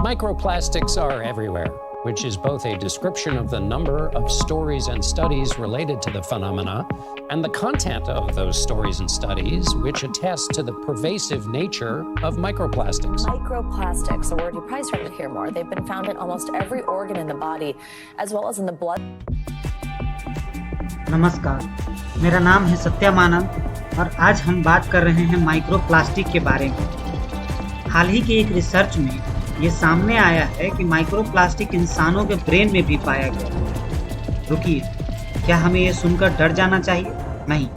Microplastics are everywhere, which is both a description of the number of stories and studies related to the phenomena and the content of those stories and studies, which attest to the pervasive nature of microplastics. Microplastics, a word you probably started to hear more. They've been found in almost every organ in the body, as well as in the blood. नमस्कार, मेरा नाम है सत्यम आनंद और आज हम बात कर रहे हैं माइक्रोप्लास्टिक के बारे में। हाल ही के एक रिसर्च में ये सामने आया है कि माइक्रोप्लास्टिक इंसानों के ब्रेन में भी पाया गया। रुकिए, क्या हमें ये सुनकर डर जाना चाहिए? नहीं,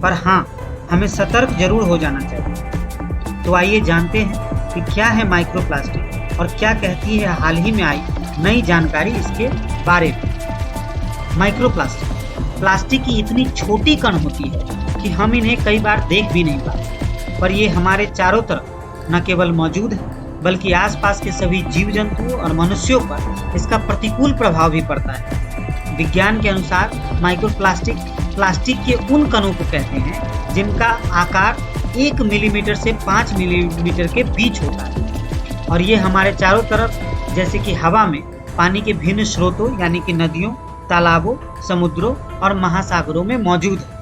पर हाँ, हमें सतर्क जरूर हो जाना चाहिए। तो आइए जानते हैं कि क्या है माइक्रोप्लास्टिक और क्या कहती है हाल ही में आई नई जानकारी इसके बारे में। माइक्रोप्लास्टिक प्लास्टिक की इतनी छोटी कण होती है कि हम इन्हें कई बार देख भी नहीं पाते, पर ये हमारे चारों तरफ न केवल मौजूद है बल्कि आसपास के सभी जीव जंतुओं और मनुष्यों पर इसका प्रतिकूल प्रभाव भी पड़ता है। विज्ञान के अनुसार माइक्रोप्लास्टिक प्लास्टिक के उन कणों को कहते हैं जिनका आकार 1 मिलीमीटर से 5 मिलीमीटर के बीच होता है और ये हमारे चारों तरफ, जैसे कि हवा में, पानी के भिन्न स्रोतों यानी कि नदियों, तालाबों, समुद्रों और महासागरों में मौजूद है।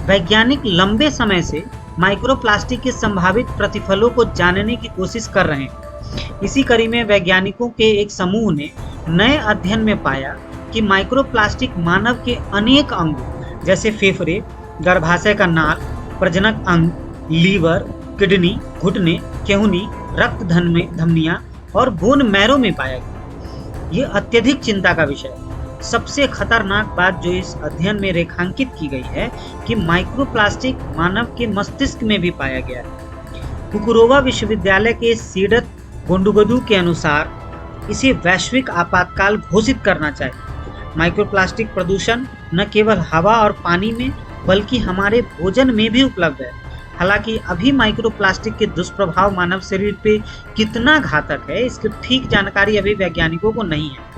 वैज्ञानिक लंबे समय से माइक्रोप्लास्टिक के संभावित प्रतिफलों को जानने की कोशिश कर रहे हैं। इसी कड़ी में वैज्ञानिकों के एक समूह ने नए अध्ययन में पाया कि माइक्रोप्लास्टिक मानव के अनेक अंगों जैसे फेफड़े, गर्भाशय का नाल, प्रजनक अंग, लीवर, किडनी, घुटने, केहूनी, रक्त धमनियां और बोन मैरो में पाया गया। ये अत्यधिक चिंता का विषय है। सबसे खतरनाक बात जो इस अध्ययन में रेखांकित की गई है कि माइक्रोप्लास्टिक मानव के मस्तिष्क में भी पाया गया है। कुकुरोवा विश्वविद्यालय के सीडत गोंडुगदू के अनुसार इसे वैश्विक आपातकाल घोषित करना चाहिए। माइक्रोप्लास्टिक प्रदूषण न केवल हवा और पानी में बल्कि हमारे भोजन में भी उपलब्ध है। हालांकि अभी माइक्रोप्लास्टिक के दुष्प्रभाव मानव शरीर पे कितना घातक है, इसकी ठीक जानकारी अभी वैज्ञानिकों को नहीं है।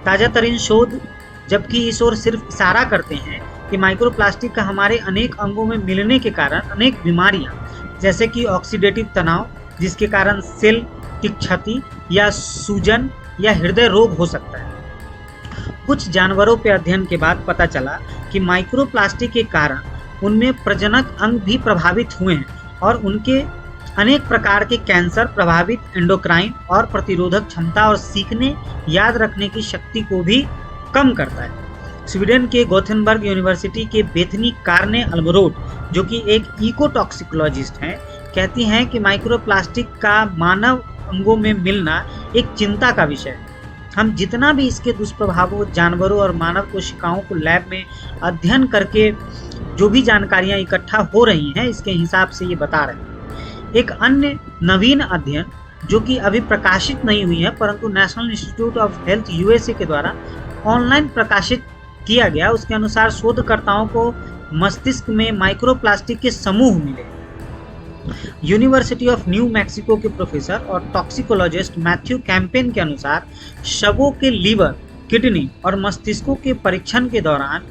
ताजा तरीन शोध जबकि इस ओर सिर्फ इशारा करते हैं कि माइक्रोप्लास्टिक का हमारे अनेक अंगों में मिलने के कारण अनेक बीमारियां, जैसे कि ऑक्सीडेटिव तनाव, जिसके कारण सेल की क्षति या सूजन या हृदय रोग हो सकता है। कुछ जानवरों पे अध्ययन के बाद पता चला कि माइक्रोप्लास्टिक के कारण उनमें प्रजनक अंग भी प्रभावित हुए हैं और उनके अनेक प्रकार के कैंसर प्रभावित एंडोक्राइन और प्रतिरोधक क्षमता और सीखने, याद रखने की शक्ति को भी कम करता है। स्वीडन के गोथेनबर्ग यूनिवर्सिटी के बेथनी कार्ने अल्मरोड, जो कि एक इकोटॉक्सिकोलॉजिस्ट हैं, कहती हैं कि माइक्रोप्लास्टिक का मानव अंगों में मिलना एक चिंता का विषय है। हम जितना भी इसके दुष्प्रभावों, जानवरों और मानव कोशिकाओं को लैब में अध्ययन करके जो भी जानकारियां इकट्ठा हो रही हैं, इसके हिसाब से ये बता रहे हैं। एक अन्य नवीन अध्ययन जो कि अभी प्रकाशित नहीं हुई है परंतु national institute of health USA के द्वारा ऑनलाइन प्रकाशित किया गया, उसके अनुसार शोधकर्ताओं को मस्तिष्क में माइक्रोप्लास्टिक के समूह मिले। यूनिवर्सिटी ऑफ न्यू मैक्सिको के प्रोफेसर और टॉक्सिकोलॉजिस्ट मैथ्यू कैंपेन के अनुसार शवों के लीवर, किडनी और मस्तिष्कों के परीक्षण के दौरान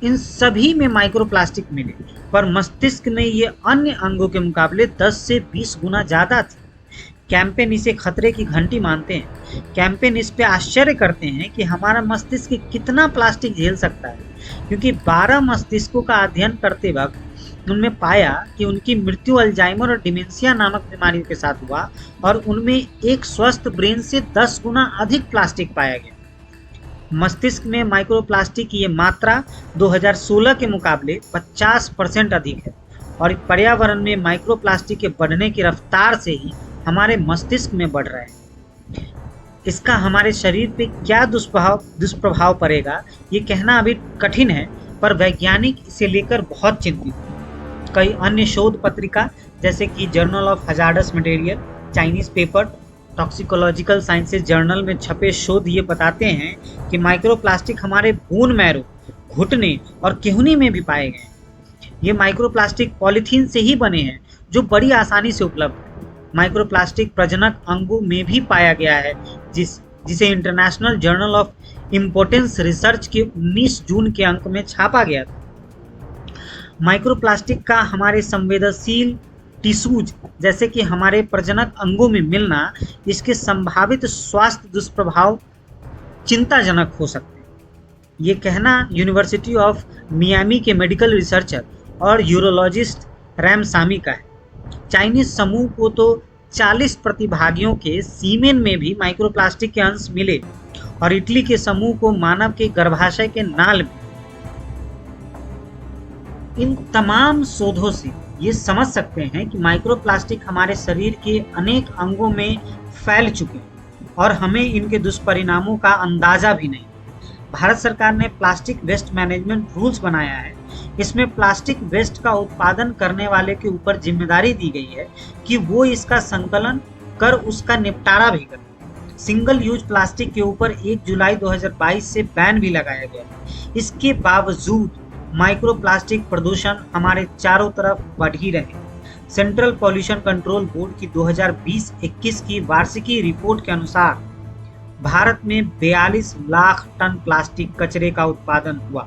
इन सभी में माइक्रोप्लास्टिक मिले, पर मस्तिष्क में ये अन्य अंगों के मुकाबले 10 से 20 गुना ज़्यादा थी। कैंपेन इसे खतरे की घंटी मानते हैं। कैंपेन इस पे आश्चर्य करते हैं कि हमारा मस्तिष्क कितना प्लास्टिक झेल सकता है, क्योंकि 12 मस्तिष्कों का अध्ययन करते वक्त उनमें पाया कि उनकी मृत्यु अल्जाइमर और डिमेंशिया नामक बीमारियों के साथ हुआ और उनमें एक स्वस्थ ब्रेन से 10 गुना अधिक प्लास्टिक पाया गया। मस्तिष्क में माइक्रोप्लास्टिक की ये मात्रा 2016 के मुकाबले 50% अधिक है और पर्यावरण में माइक्रोप्लास्टिक के बढ़ने की रफ्तार से ही हमारे मस्तिष्क में बढ़ रहा है। इसका हमारे शरीर पे क्या दुष्प्रभाव पड़ेगा, ये कहना अभी कठिन है, पर वैज्ञानिक इसे लेकर बहुत चिंतित हैं। कई अन्य शोध पत्रिका जैसे कि journal of hazardous material, Chinese paper, toxicological sciences journal में छपे शोध ये बताते हैं कि माइक्रोप्लास्टिक हमारे बोन मैरो, घुटने और केहूनी में भी पाए गए हैं। ये माइक्रोप्लास्टिक पॉलीथीन से ही बने हैं जो बड़ी आसानी से उपलब्ध है। माइक्रोप्लास्टिक प्रजनक अंगों में भी पाया गया है, जिसे international journal of importance research के 19 जून के अंक में छापा गया था। माइक्रोप्लास्टिक का हमारे संवेदनशील टिश्यूज जैसे कि हमारे प्रजनक अंगों में मिलना इसके संभावित स्वास्थ्य दुष्प्रभाव चिंताजनक हो सकते हैं। ये कहना यूनिवर्सिटी ऑफ मियामी के मेडिकल रिसर्चर और यूरोलॉजिस्ट रैमसामी का है। चाइनीज समूह को तो 40 प्रतिभागियों के सीमेन में भी माइक्रोप्लास्टिक के अंश मिले और इटली के समूह को मानव के गर्भाशय के नाल में। इन तमाम शोधों से ये समझ सकते हैं कि माइक्रोप्लास्टिक हमारे शरीर के अनेक अंगों में फैल चुके हैं और हमें इनके दुष्परिणामों का अंदाजा भी नहीं। भारत सरकार ने प्लास्टिक वेस्ट मैनेजमेंट रूल्स बनाया है। इसमें प्लास्टिक वेस्ट का उत्पादन करने वाले के ऊपर जिम्मेदारी दी गई है कि वो इसका संकलन कर उसका निपटारा भी करे। सिंगल यूज प्लास्टिक के ऊपर 1 जुलाई 2022 से बैन भी लगाया गया। इसके बावजूद माइक्रोप्लास्टिक प्रदूषण हमारे चारों तरफ बढ़ ही रहे। सेंट्रल पॉल्यूशन कंट्रोल बोर्ड की 2020-21 की वार्षिकी रिपोर्ट के अनुसार भारत में 42 लाख टन प्लास्टिक कचरे का उत्पादन हुआ।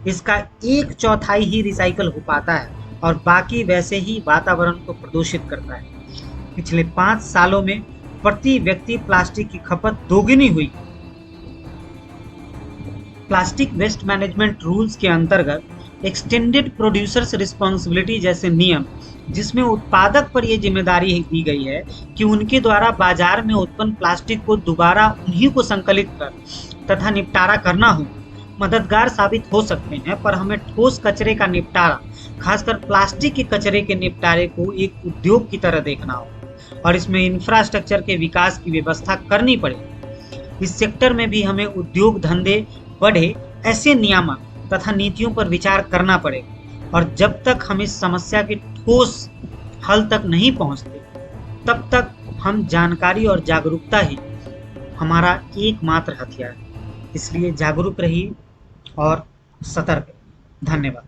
इसका 1/4 ही रिसाइकल हो पाता है और बाकी वैसे ही वातावरण को प्रदूषित करता है। पिछले 5 सालों में प्रति व्यक्ति प्लास्टिक की खपत दोगुनी हुई। प्लास्टिक वेस्ट मैनेजमेंट रूल्स के अंतर्गत एक्सटेंडेड प्रोड्यूसर्स रिस्पॉन्सिबिलिटी जैसे नियम, जिसमें उत्पादक पर यह जिम्मेदारी दी गई है कि उनके द्वारा बाजार में उत्पन्न प्लास्टिक को दोबारा उन्हीं को संकलित कर तथा निपटारा करना हो, मददगार साबित हो सकते हैं। पर हमें ठोस कचरे का निपटारा, खासकर प्लास्टिक के कचरे के निपटारे को एक उद्योग की तरह देखना हो और इसमें इंफ्रास्ट्रक्चर के विकास की व्यवस्था करनी पड़ेगी। इस सेक्टर में भी हमें उद्योग धंधे बढ़े ऐसे नियामक तथा नीतियों पर विचार करना पड़ेगा और जब तक हम इस समस्या के ठोस हल तक नहीं पहुंचते तब तक हम जानकारी और जागरूकता ही हमारा एकमात्र हथियार है। इसलिए जागरूक रहिए और सतर्क। धन्यवाद।